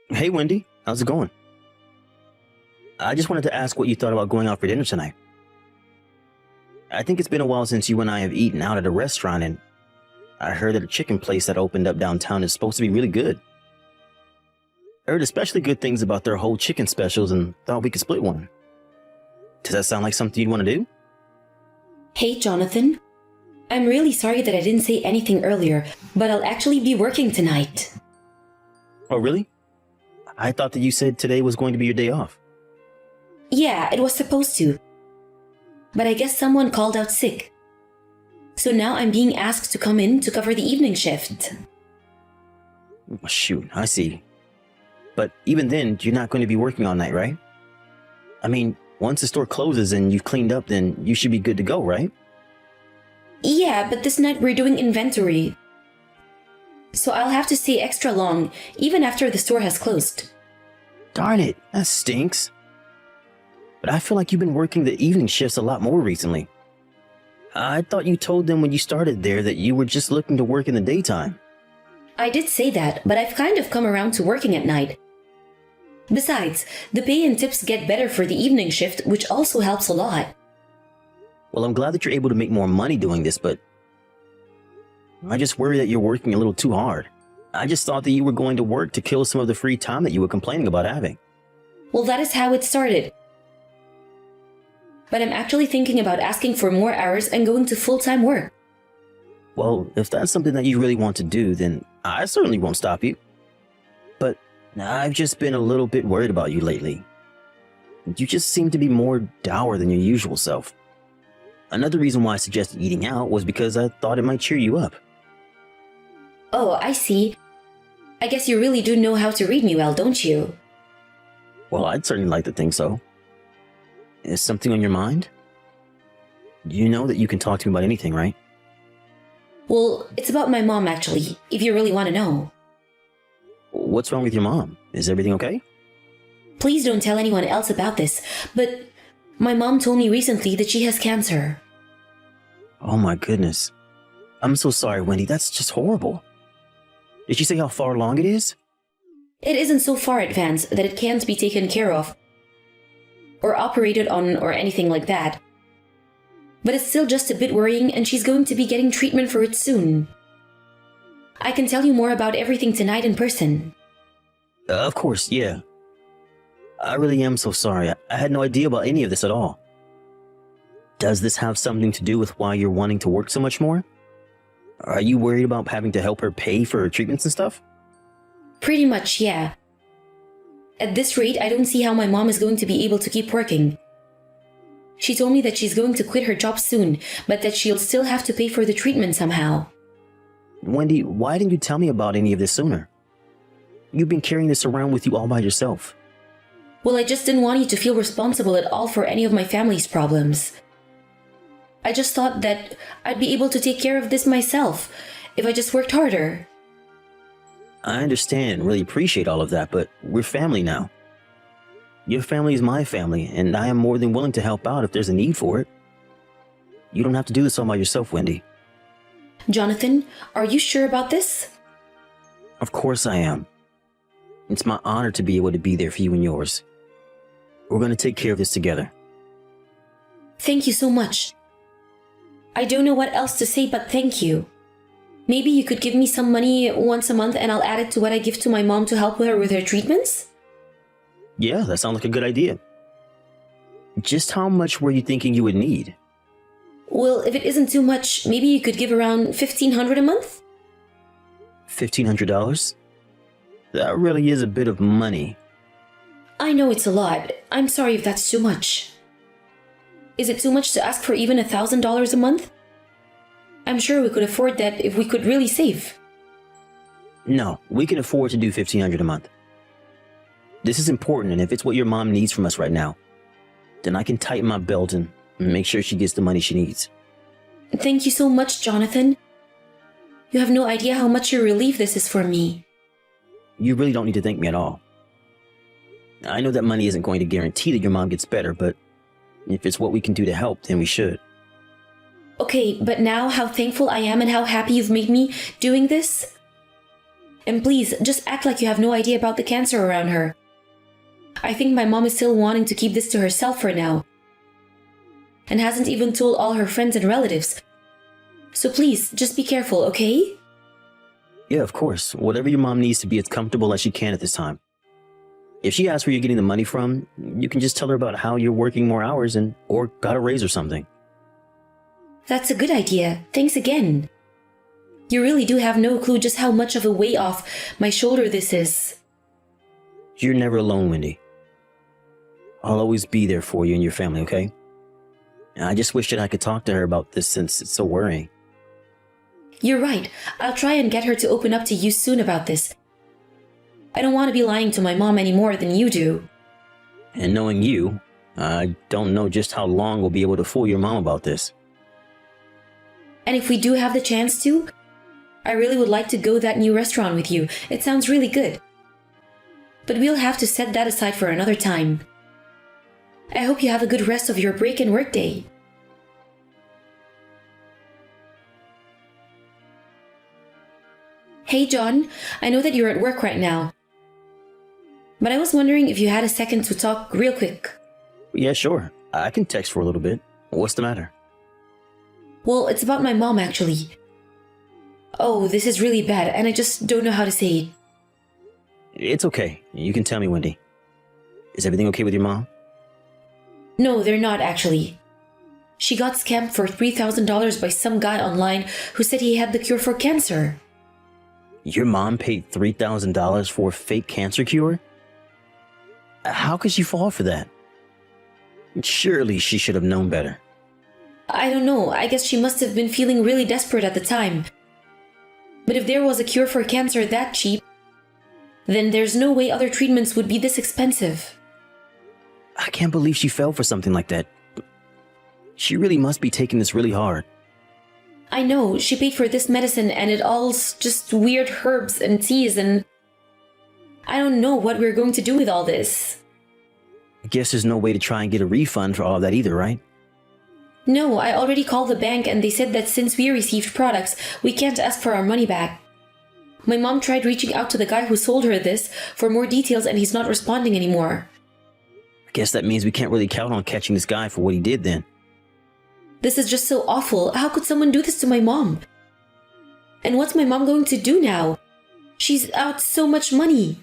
Hey, Wendy. How's it going? I just wanted to ask what you thought about going out for dinner tonight. I think it's been a while since you and I have eaten out at a restaurant, and I heard that a chicken place that opened up downtown is supposed to be really good. I heard especially good things about their whole chicken specials and thought we could split one. Does that sound like something you'd want to do? Hey, Jonathan. I'm really sorry that I didn't say anything earlier, but I'll actually be working tonight. Oh, really? I thought that you said today was going to be your day off. Yeah, it was supposed to. But I guess someone called out sick. So now I'm being asked to come in to cover the evening shift. Oh, shoot, I see. But even then, you're not going to be working all night, right? I mean, once the store closes and you've cleaned up, then you should be good to go, right? Yeah, but this night we're doing inventory. So I'll have to stay extra long, even after the store has closed. Darn it, that stinks. But I feel like you've been working the evening shifts a lot more recently. I thought you told them when you started there that you were just looking to work in the daytime. I did say that, but I've kind of come around to working at night. Besides, the pay and tips get better for the evening shift, which also helps a lot. Well, I'm glad that you're able to make more money doing this, but I just worry that you're working a little too hard. I just thought that you were going to work to kill some of the free time that you were complaining about having. Well, that is how it started. But I'm actually thinking about asking for more hours and going to full-time work. Well, if that's something that you really want to do, then I certainly won't stop you. But I've just been a little bit worried about you lately. You just seem to be more dour than your usual self. Another reason why I suggested eating out was because I thought it might cheer you up. Oh, I see. I guess you really do know how to read me well, don't you? Well, I'd certainly like to think so. Is something on your mind? You know that you can talk to me about anything, right? Well, it's about my mom actually, if you really want to know. What's wrong with your mom? Is everything okay? Please don't tell anyone else about this, but my mom told me recently that she has cancer. Oh my goodness. I'm so sorry, Wendy. That's just horrible. Did she say how far along it is? It isn't so far advanced that it can't be taken care of, or operated on, or anything like that. But it's still just a bit worrying, and she's going to be getting treatment for it soon. I can tell you more about everything tonight in person. Of course, yeah. I really am so sorry. I had no idea about any of this at all. Does this have something to do with why you're wanting to work so much more? Are you worried about having to help her pay for her treatments and stuff? Pretty much, yeah. At this rate, I don't see how my mom is going to be able to keep working. She told me that she's going to quit her job soon, but that she'll still have to pay for the treatment somehow. Wendy, why didn't you tell me about any of this sooner? You've been carrying this around with you all by yourself. Well, I just didn't want you to feel responsible at all for any of my family's problems. I just thought that I'd be able to take care of this myself if I just worked harder. I understand and really appreciate all of that, but we're family now. Your family is my family, and I am more than willing to help out if there's a need for it. You don't have to do this all by yourself, Wendy. Jonathan, are you sure about this? Of course I am. It's my honor to be able to be there for you and yours. We're going to take care of this together. Thank you so much. I don't know what else to say but thank you. Maybe you could give me some money once a month and I'll add it to what I give to my mom to help her with her treatments? Yeah, that sounds like a good idea. Just how much were you thinking you would need? Well, if it isn't too much, maybe you could give around $1,500 a month? $1,500? That really is a bit of money. I know it's a lot. I'm sorry if that's too much. Is it too much to ask for even $1,000 a month? I'm sure we could afford that if we could really save. No, we can afford to do $1,500 a month. This is important, and if it's what your mom needs from us right now, then I can tighten my belt and make sure she gets the money she needs. Thank you so much, Jonathan. You have no idea how much a relief this is for me. You really don't need to thank me at all. I know that money isn't going to guarantee that your mom gets better, but if it's what we can do to help, then we should. Okay, but now how thankful I am and how happy you've made me doing this. And please, just act like you have no idea about the cancer around her. I think my mom is still wanting to keep this to herself for now, and hasn't even told all her friends and relatives. So please, just be careful, okay? Yeah, of course. Whatever your mom needs to be as comfortable as she can at this time. If she asks where you're getting the money from, you can just tell her about how you're working more hours or got a raise or something. That's a good idea. Thanks again. You really do have no clue just how much of a weight off my shoulder this is. You're never alone, Wendy. I'll always be there for you and your family, okay? I just wish that I could talk to her about this since it's so worrying. You're right. I'll try and get her to open up to you soon about this. I don't want to be lying to my mom any more than you do. And knowing you, I don't know just how long we'll be able to fool your mom about this. And if we do have the chance to, I really would like to go to that new restaurant with you. It sounds really good. But we'll have to set that aside for another time. I hope you have a good rest of your break and work day. Hey John, I know that you're at work right now, but I was wondering if you had a second to talk real quick. Yeah, sure. I can text for a little bit. What's the matter? Well, it's about my mom actually. Oh, this is really bad and I just don't know how to say it. It's okay. You can tell me, Wendy. Is everything okay with your mom? No, they're not actually. She got scammed for $3,000 by some guy online who said he had the cure for cancer. Your mom paid $3,000 for a fake cancer cure? How could she fall for that? Surely she should have known better. I don't know, I guess she must have been feeling really desperate at the time. But if there was a cure for cancer that cheap, then there's no way other treatments would be this expensive. I can't believe she fell for something like that. She really must be taking this really hard. I know, she paid for this medicine and it all's just weird herbs and teas and I don't know what we're going to do with all this. I guess there's no way to try and get a refund for all of that either, right? No, I already called the bank and they said that since we received products, we can't ask for our money back. My mom tried reaching out to the guy who sold her this for more details and he's not responding anymore. I guess that means we can't really count on catching this guy for what he did then. This is just so awful. How could someone do this to my mom? And what's my mom going to do now? She's out so much money.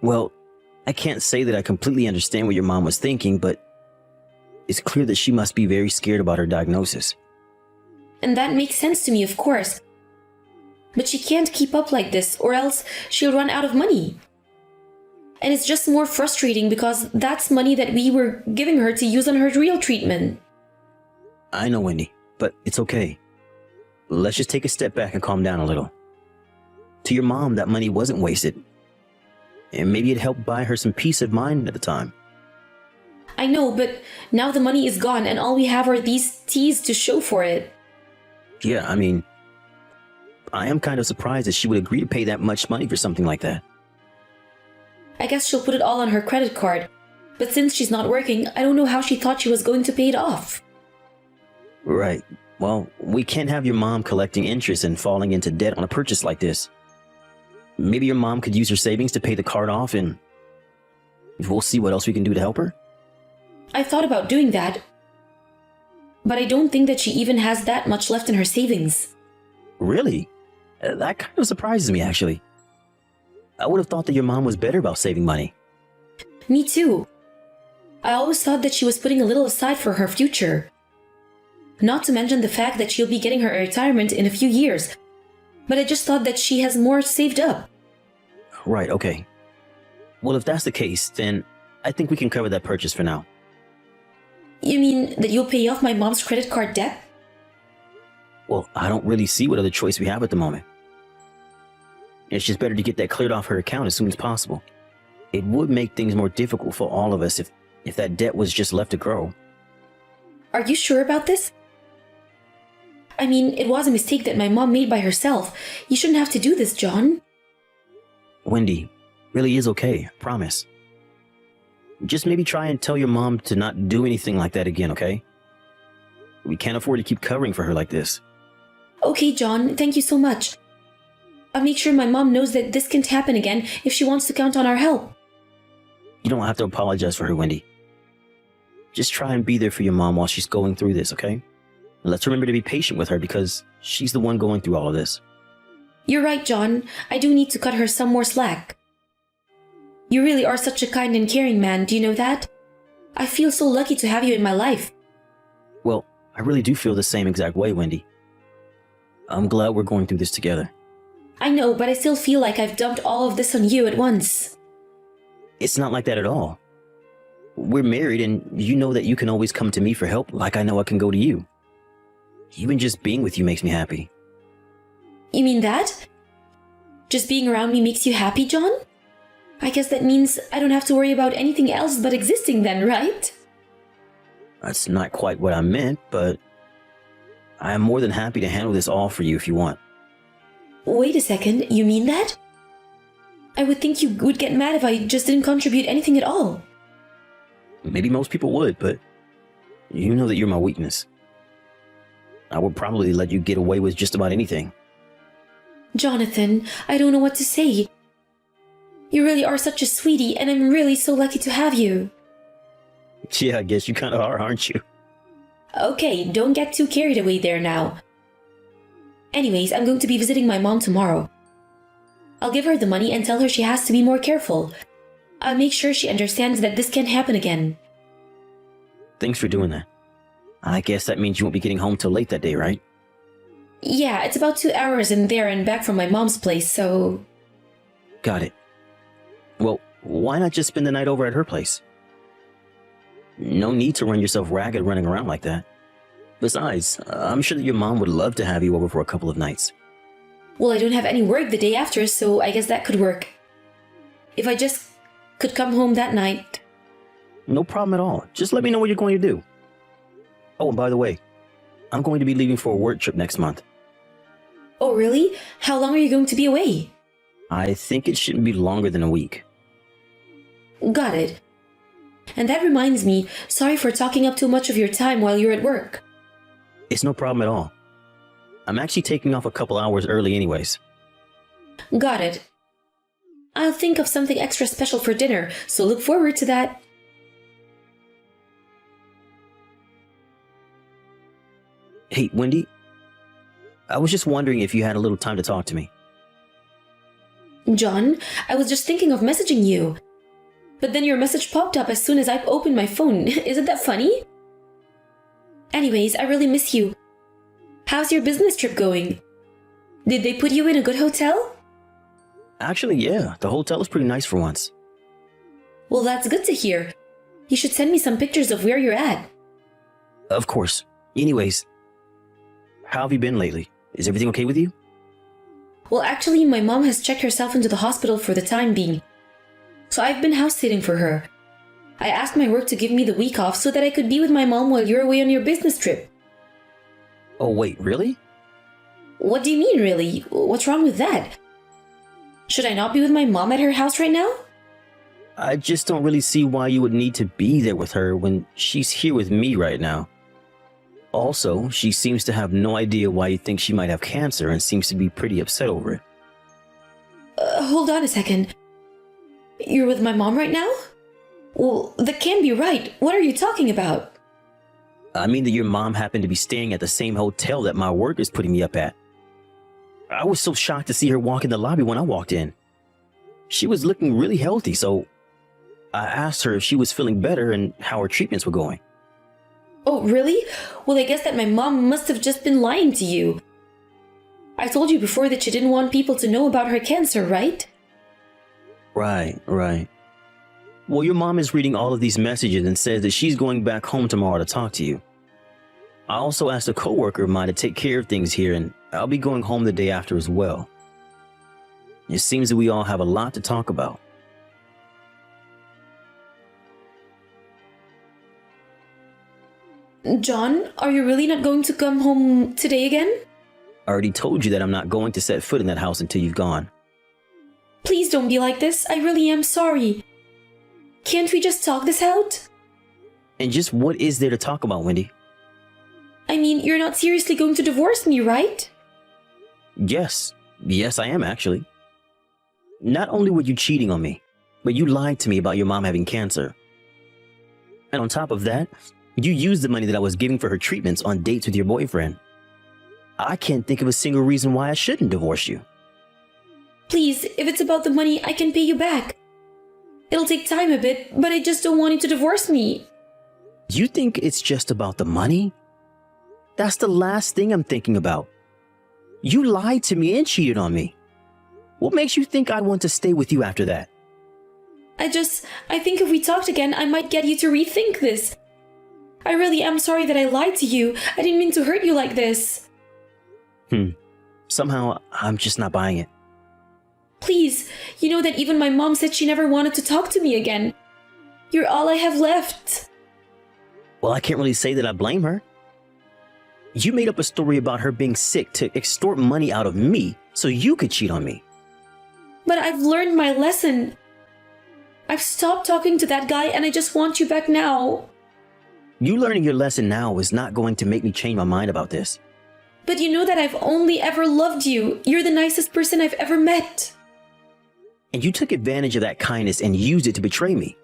Well, I can't say that I completely understand what your mom was thinking, but it's clear that she must be very scared about her diagnosis. And that makes sense to me, of course. But she can't keep up like this, or else she'll run out of money. And it's just more frustrating because that's money that we were giving her to use on her real treatment. I know, Wendy, but it's okay. Let's just take a step back and calm down a little. To your mom, that money wasn't wasted. And maybe it helped buy her some peace of mind at the time. I know, but now the money is gone and all we have are these teas to show for it. Yeah, I mean, I am kind of surprised that she would agree to pay that much money for something like that. I guess she'll put it all on her credit card. But since she's not working, I don't know how she thought she was going to pay it off. Right. Well, we can't have your mom collecting interest and falling into debt on a purchase like this. Maybe your mom could use her savings to pay the card off and we'll see what else we can do to help her. I thought about doing that. But I don't think that she even has that much left in her savings. Really? That kind of surprises me, actually. I would have thought that your mom was better about saving money. Me too. I always thought that she was putting a little aside for her future. Not to mention the fact that she'll be getting her retirement in a few years. But I just thought that she has more saved up. Right, okay. Well, if that's the case, then I think we can cover that purchase for now. You mean that you'll pay off my mom's credit card debt? Well, I don't really see what other choice we have at the moment. It's just better to get that cleared off her account as soon as possible. It would make things more difficult for all of us if that debt was just left to grow. Are you sure about this? I mean, it was a mistake that my mom made by herself. You shouldn't have to do this, John. Wendy, really is okay, I promise. Just maybe try and tell your mom to not do anything like that again, okay? We can't afford to keep covering for her like this. Okay, John, thank you so much. I'll make sure my mom knows that this can't happen again if she wants to count on our help. You don't have to apologize for her, Wendy. Just try and be there for your mom while she's going through this, okay? Let's remember to be patient with her because she's the one going through all of this. You're right, John. I do need to cut her some more slack. You really are such a kind and caring man, do you know that? I feel so lucky to have you in my life. Well, I really do feel the same exact way, Wendy. I'm glad we're going through this together. I know, but I still feel like I've dumped all of this on you at once. It's not like that at all. We're married and you know that you can always come to me for help like I know I can go to you. Even just being with you makes me happy. You mean that? Just being around me makes you happy, John? I guess that means I don't have to worry about anything else but existing then, right? That's not quite what I meant, but I am more than happy to handle this all for you if you want. Wait a second, you mean that? I would think you would get mad if I just didn't contribute anything at all. Maybe most people would, but you know that you're my weakness. I would probably let you get away with just about anything. Jonathan, I don't know what to say. You really are such a sweetie, and I'm really so lucky to have you. Yeah, I guess you kind of are, aren't you? Okay, don't get too carried away there now. Anyways, I'm going to be visiting my mom tomorrow. I'll give her the money and tell her she has to be more careful. I'll make sure she understands that this can't happen again. Thanks for doing that. I guess that means you won't be getting home till late that day, right? Yeah, it's about 2 hours in there and back from my mom's place, so... Got it. Well, why not just spend the night over at her place? No need to run yourself ragged running around like that. Besides, I'm sure that your mom would love to have you over for a couple of nights. Well, I don't have any work the day after, so I guess that could work. If I just could come home that night. No problem at all. Just let me know what you're going to do. Oh, and by the way, I'm going to be leaving for a work trip next month. Oh, really? How long are you going to be away? I think it shouldn't be longer than a week. Got it. And that reminds me, sorry for talking up too much of your time while you're at work. It's no problem at all. I'm actually taking off a couple hours early anyways. Got it. I'll think of something extra special for dinner, so look forward to that. Hey, Wendy. I was just wondering if you had a little time to talk to me. John, I was just thinking of messaging you. But then your message popped up as soon as I opened my phone. Isn't that funny? Anyways, I really miss you. How's your business trip going? Did they put you in a good hotel? Actually, yeah. The hotel is pretty nice for once. Well, that's good to hear. You should send me some pictures of where you're at. Of course. Anyways, how have you been lately? Is everything okay with you? Well, actually, my mom has checked herself into the hospital for the time being. So I've been house sitting for her. I asked my work to give me the week off so that I could be with my mom while you're away on your business trip. Oh, wait, really? What do you mean, really? What's wrong with that? Should I not be with my mom at her house right now? I just don't really see why you would need to be there with her when she's here with me right now. Also, she seems to have no idea why you think she might have cancer and seems to be pretty upset over it. Hold on a second. You're with my mom right now? Well, that can't be right. What are you talking about? I mean that your mom happened to be staying at the same hotel that my work is putting me up at. I was so shocked to see her walk in the lobby when I walked in. She was looking really healthy, so I asked her if she was feeling better and how her treatments were going. Oh, really? Well, I guess that my mom must have just been lying to you. I told you before that she didn't want people to know about her cancer, right? Right. Well, your mom is reading all of these messages and says that she's going back home tomorrow to talk to you. I also asked a coworker of mine to take care of things here, and I'll be going home the day after as well. It seems that we all have a lot to talk about. John, are you really not going to come home today again? I already told you that I'm not going to set foot in that house until you've gone. Please don't be like this. I really am sorry. Can't we just talk this out? And just what is there to talk about, Wendy? I mean, you're not seriously going to divorce me, right? Yes, Yes, I am actually. Not only were you cheating on me, but you lied to me about your mom having cancer. And on top of that, you used the money that I was giving for her treatments on dates with your boyfriend. I can't think of a single reason why I shouldn't divorce you. Please, if it's about the money, I can pay you back. It'll take time a bit, but I just don't want you to divorce me. You think it's just about the money? That's the last thing I'm thinking about. You lied to me and cheated on me. What makes you think I'd want to stay with you after that? I think if we talked again, I might get you to rethink this. I really am sorry that I lied to you. I didn't mean to hurt you like this. Somehow, I'm just not buying it. Please, you know that even my mom said she never wanted to talk to me again. You're all I have left. Well, I can't really say that I blame her. You made up a story about her being sick to extort money out of me so you could cheat on me. But I've learned my lesson. I've stopped talking to that guy and I just want you back now. You learning your lesson now is not going to make me change my mind about this. But you know that I've only ever loved you. You're the nicest person I've ever met. And you took advantage of that kindness and used it to betray me.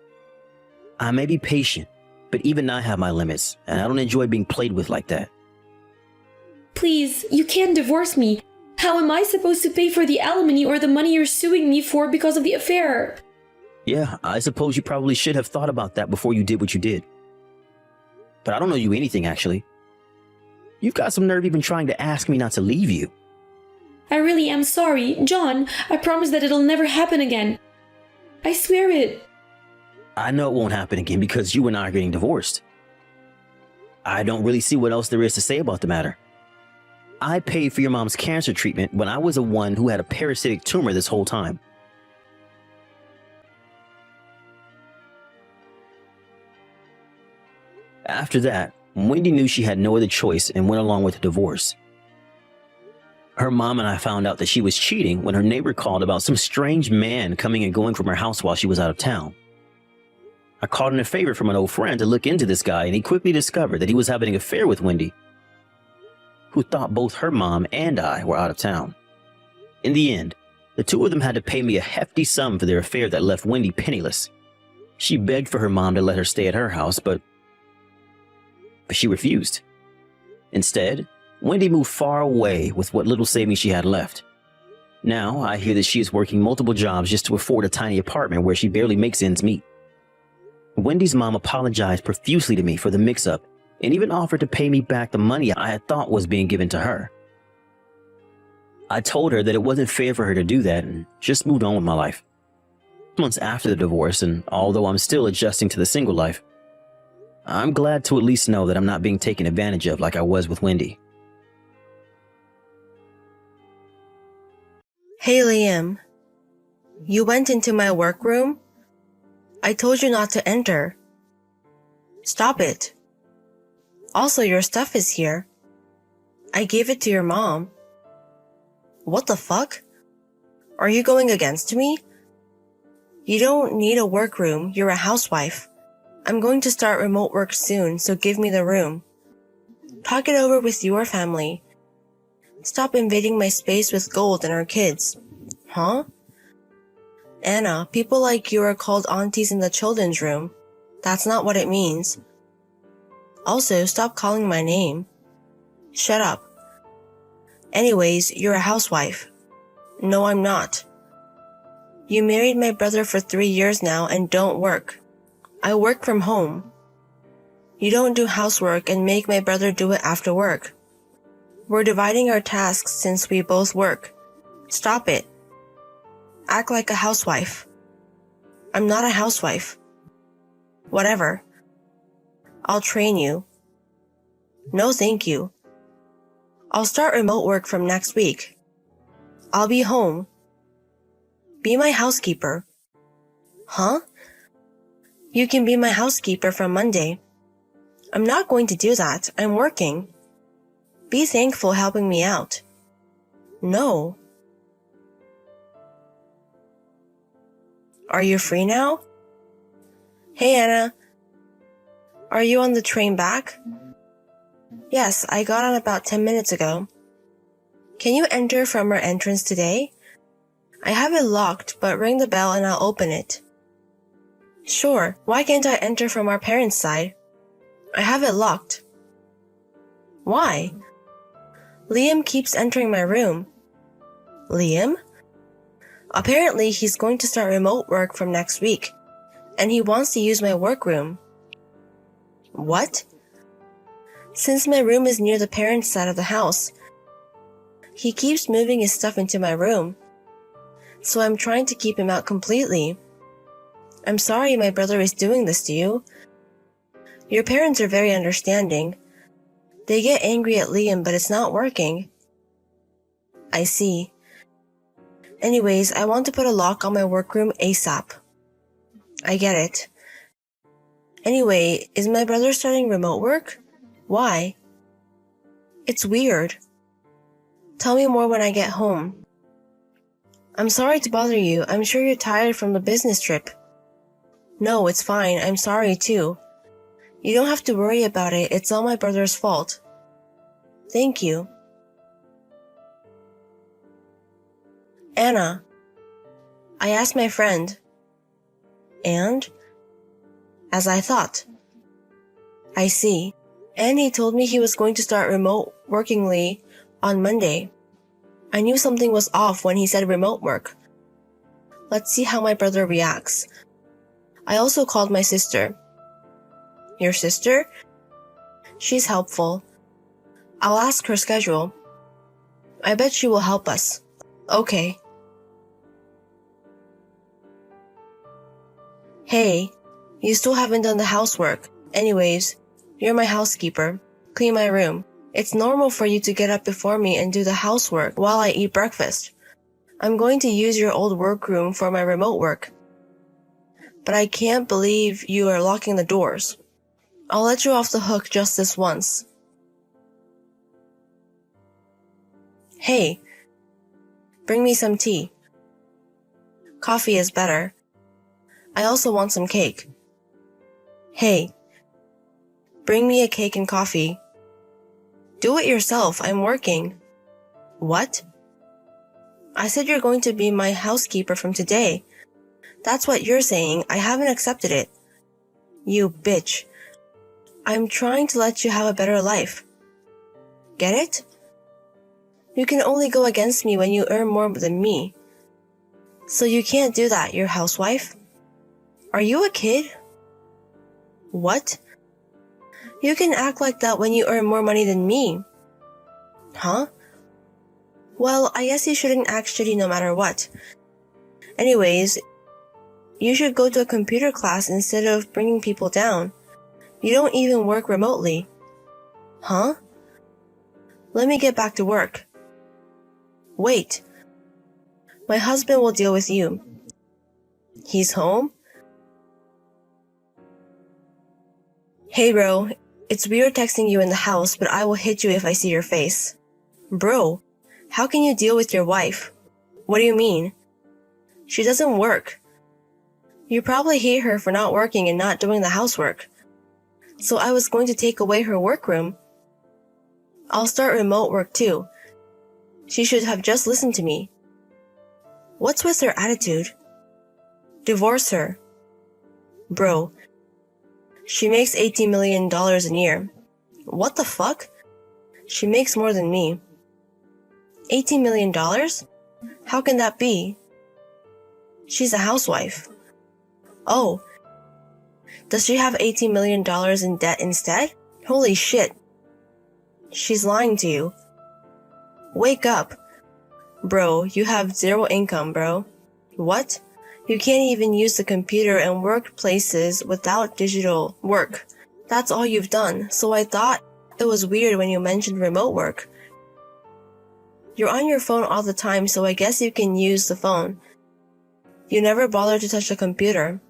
I may be patient, but even I have my limits, and I don't enjoy being played with like that. Please, you can't divorce me. How am I supposed to pay for the alimony or the money you're suing me for because of the affair? Yeah, I suppose you probably should have thought about that before you did what you did. But I don't know you anything, actually. You've got some nerve even trying to ask me not to leave you. I really am sorry. John, I promise that it'll never happen again. I swear it. I know it won't happen again because you and I are getting divorced. I don't really see what else there is to say about the matter. I paid for your mom's cancer treatment when I was the one who had a parasitic tumor this whole time. After that, Wendy knew she had no other choice and went along with the divorce. Her mom and I found out that she was cheating when her neighbor called about some strange man coming and going from her house while she was out of town. I called in a favor from an old friend to look into this guy, and he quickly discovered that he was having an affair with Wendy, who thought both her mom and I were out of town. In the end, the two of them had to pay me a hefty sum for their affair that left Wendy penniless. She begged for her mom to let her stay at her house, but she refused. Instead, Wendy moved far away with what little savings she had left. Now, I hear that she is working multiple jobs just to afford a tiny apartment where she barely makes ends meet. Wendy's mom apologized profusely to me for the mix-up and even offered to pay me back the money I had thought was being given to her. I told her that it wasn't fair for her to do that and just moved on with my life. Months after the divorce, and although I'm still adjusting to the single life, I'm glad to at least know that I'm not being taken advantage of like I was with Wendy. Hey Liam, you went into my workroom? I told you not to enter. Stop it. Also, your stuff is here. I gave it to your mom. What the fuck? Are you going against me? You don't need a workroom, you're a housewife. I'm going to start remote work soon, so give me the room. Talk it over with your family. Stop invading my space with gold and our kids. Huh? Anna, people like you are called aunties in the children's room. That's not what it means. Also, stop calling my name. Shut up. Anyways, you're a housewife. No, I'm not. You married my brother for 3 years now and don't work. I work from home. You don't do housework and make my brother do it after work. We're dividing our tasks since we both work. Stop it. Act like a housewife. I'm not a housewife. Whatever. I'll train you. No, thank you. I'll start remote work from next week. I'll be home. Be my housekeeper. Huh? You can be my housekeeper from Monday. I'm not going to do that. I'm working. Be thankful helping me out. No. Are you free now? Hey Anna. Are you on the train back? Yes, I got on about 10 minutes ago. Can you enter from our entrance today? I have it locked, but ring the bell and I'll open it. Sure, why can't I enter from our parents' side? I have it locked. Why? Liam keeps entering my room. Liam? Apparently, he's going to start remote work from next week, and he wants to use my workroom. What? Since my room is near the parents' side of the house, he keeps moving his stuff into my room, so I'm trying to keep him out completely. I'm sorry my brother is doing this to you. Your parents are very understanding. They get angry at Liam, but it's not working. I see. Anyways, I want to put a lock on my workroom ASAP. I get it. Anyway, is my brother starting remote work? Why? It's weird. Tell me more when I get home. I'm sorry to bother you. I'm sure you're tired from the business trip. No, it's fine. I'm sorry too. You don't have to worry about it. It's all my brother's fault. Thank you. Anna. I asked my friend. And? As I thought. I see. And he told me he was going to start remote workingly on Monday. I knew something was off when he said remote work. Let's see how my brother reacts. I also called my sister. Your sister? She's helpful. I'll ask her schedule. I bet she will help us. Okay. Hey, you still haven't done the housework. Anyways, you're my housekeeper. Clean my room. It's normal for you to get up before me and do the housework while I eat breakfast. I'm going to use your old workroom for my remote work. But I can't believe you are locking the doors. I'll let you off the hook just this once. Hey, bring me some tea. Coffee is better. I also want some cake. Hey, bring me a cake and coffee. Do it yourself, I'm working. What? I said you're going to be my housekeeper from today. That's what you're saying. I haven't accepted it. You bitch. I'm trying to let you have a better life. Get it? You can only go against me when you earn more than me. So you can't do that, you're housewife. Are you a kid? What? You can act like that when you earn more money than me. Huh? Well, I guess you shouldn't act shitty no matter what. Anyways, you should go to a computer class instead of bringing people down. You don't even work remotely. Huh? Let me get back to work. Wait. My husband will deal with you. He's home? Hey bro, it's weird texting you in the house, but I will hit you if I see your face. Bro, how can you deal with your wife? What do you mean? She doesn't work. You probably hate her for not working and not doing the housework. So I was going to take away her workroom. I'll start remote work too. She should have just listened to me. What's with her attitude? Divorce her. Bro, she makes $18 million a year. What the fuck? She makes more than me. $18 million? How can that be? She's a housewife. Oh. Does she have $18 million in debt instead? Holy shit. She's lying to you. Wake up. Bro, you have zero income, bro. What? You can't even use the computer and workplaces without digital work. That's all you've done, so I thought it was weird when you mentioned remote work. You're on your phone all the time, so I guess you can use the phone. You never bother to touch the computer.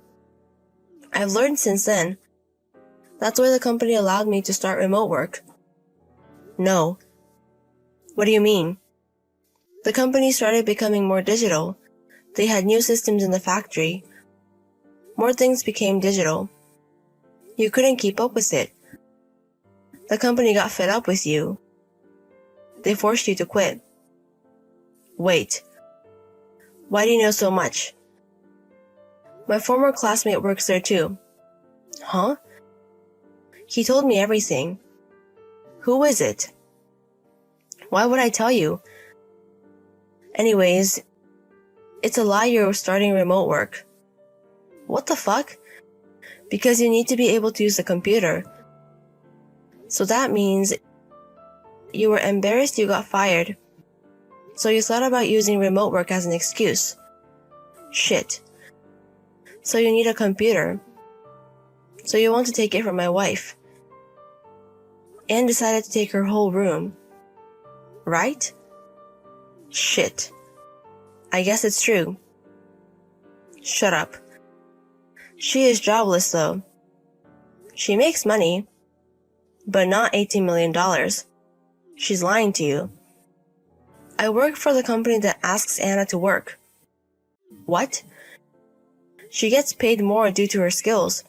I've learned since then. That's why the company allowed me to start remote work. No. What do you mean? The company started becoming more digital. They had new systems in the factory. More things became digital. You couldn't keep up with it. The company got fed up with you. They forced you to quit. Wait. Why do you know so much? My former classmate works there too. Huh? He told me everything. Who is it? Why would I tell you? Anyways, it's a lie you're starting remote work. What the fuck? Because you need to be able to use the computer. So that means you were embarrassed you got fired. So you thought about using remote work as an excuse. Shit. So you need a computer. So you want to take it from my wife. And decided to take her whole room. Right? Shit. I guess it's true. Shut up. She is jobless though. She makes money, but not $18 million. She's lying to you. I work for the company that asks Anna to work. What? She gets paid more due to her skills.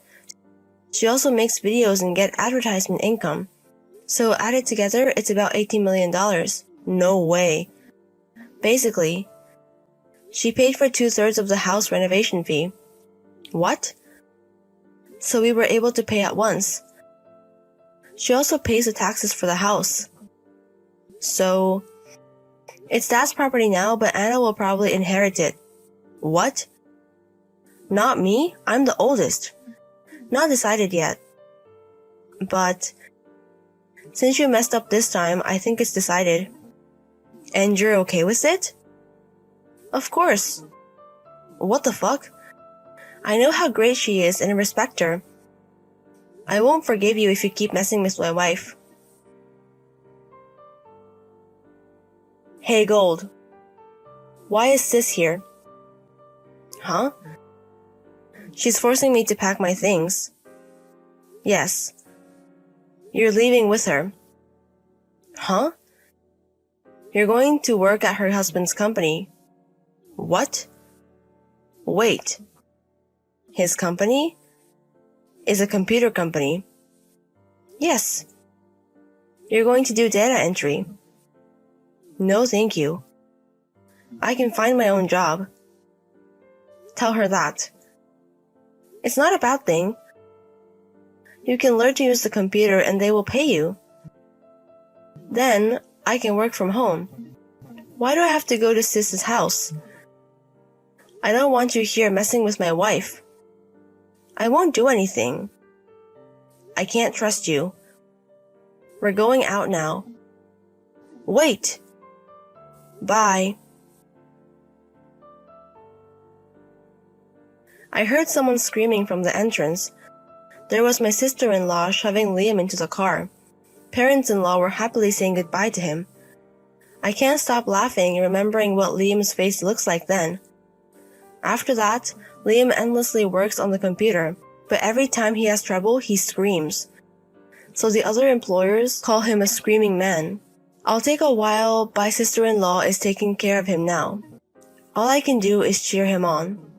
She also makes videos and gets advertisement income. So added together, it's about $18 million. No way. Basically, she paid for 2/3 of the house renovation fee. What? So we were able to pay at once. She also pays the taxes for the house. So, it's Dad's property now, but Anna will probably inherit it. What? Not me? I'm the oldest. Not decided yet. But, since you messed up this time, I think it's decided. And you're okay with it? Of course. What the fuck? I know how great she is and respect her. I won't forgive you if you keep messing with my wife. Hey Gold. Why is Sis here? Huh? She's forcing me to pack my things. Yes. You're leaving with her. Huh? You're going to work at her husband's company. What? Wait. His company? Is a computer company. Yes. You're going to do data entry. No, thank you. I can find my own job. Tell her that. It's not a bad thing. You can learn to use the computer and they will pay you. Then, I can work from home. Why do I have to go to Sis's house? I don't want you here messing with my wife. I won't do anything. I can't trust you. We're going out now. Wait. Bye. I heard someone screaming from the entrance. There was my sister-in-law shoving Liam into the car. Parents-in-law were happily saying goodbye to him. I can't stop laughing and remembering what Liam's face looks like then. After that, Liam endlessly works on the computer, but every time he has trouble, he screams. So the other employers call him a screaming man. I'll take a while, my sister-in-law is taking care of him now. All I can do is cheer him on.